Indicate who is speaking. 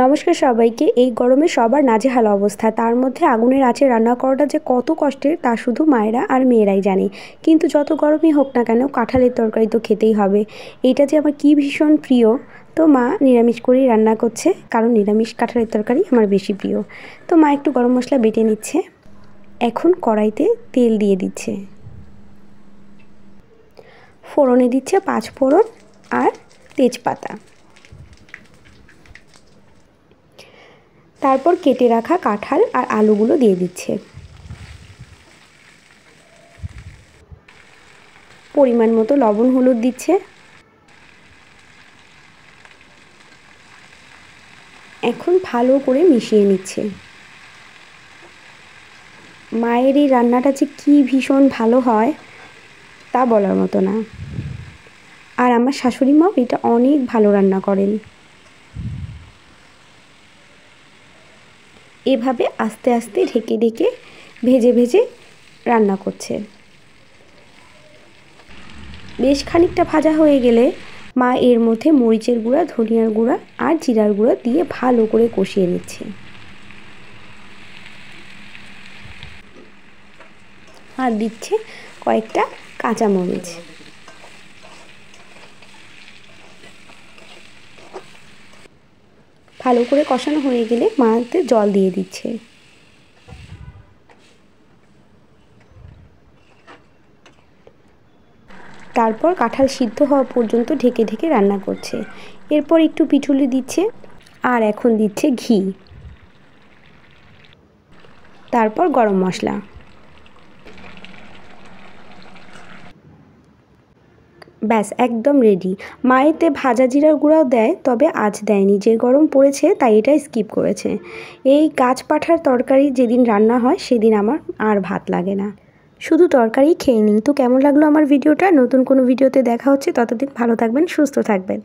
Speaker 1: নমস্কার সবাইকে। এই গরমে সবার নাজেহাল অবস্থা, তার মধ্যে আগুনের আঁচে রান্না করাটা যে কত কষ্টের তা শুধু মায়েরা আর মেয়েরাই জানে। কিন্তু যত গরমই হোক না কেন কাঁঠালের তরকারি তো খেতেই হবে। এইটা যে আমার কি ভীষণ প্রিয়। তো মা নিরামিষ করেই রান্না করছে, কারণ নিরামিষ কাঁঠালের তরকারি আমার বেশি প্রিয়। তো মা একটু গরম মশলা বেটে নিচ্ছে, এখন কড়াইতে তেল দিয়ে দিচ্ছে, ফোড়নে দিচ্ছে 5 ফোড়ন আর তেজপাতা। তারপর কেটে রাখা কাঁঠাল আর আলুগুলো দিয়ে দিচ্ছে। পরিমাণ মতো লবণ হলুদ দিচ্ছে। এখন ভালো করে মিশিয়ে নিচ্ছে। মায়ের এই রান্নাটা যে কী ভীষণ ভালো হয় তা বলার মতো না। আর আমার শাশুড়ি মাও এটা অনেক ভালো রান্না করেন। এভাবে আস্তে আস্তে ঢেকে ঢেকে ভেজে ভেজে রান্না করছে। বেশ খানিকটা ভাজা হয়ে গেলে মা এর মধ্যে মরিচের গুঁড়া, ধনিয়ার গুঁড়া আর জিরার গুঁড়া দিয়ে ভালো করে কষিয়ে নিচ্ছে। আর দিচ্ছে কয়েকটা কাঁচামরিচ। ভালো করে কষানো হয়ে গেলে মাতে জল দিয়ে দিচ্ছে। তারপর কাঁঠাল সিদ্ধ হওয়া পর্যন্ত ঢেকে ঢেকে রান্না করছে। এরপর একটু পিঠুলি দিচ্ছে আর এখন দিচ্ছে ঘি, তারপর গরম মশলা। ব্যাস একদম রেডি। মা এতে ভাজা জিরার গুঁড়াও দেয়, তবে আজ দেয়নি, যে গরম পড়েছে তাই এটা স্কিপ করেছে। এই গাছ পাঁঠার তরকারি যেদিন রান্না হয় সেদিন আমার আর ভাত লাগে না, শুধু তরকারি খেয়ে নিই। তো কেমন লাগলো আমার ভিডিওটা? নতুন কোনো ভিডিওতে দেখা হচ্ছে, ততদিন ভালো থাকবেন, সুস্থ থাকবেন।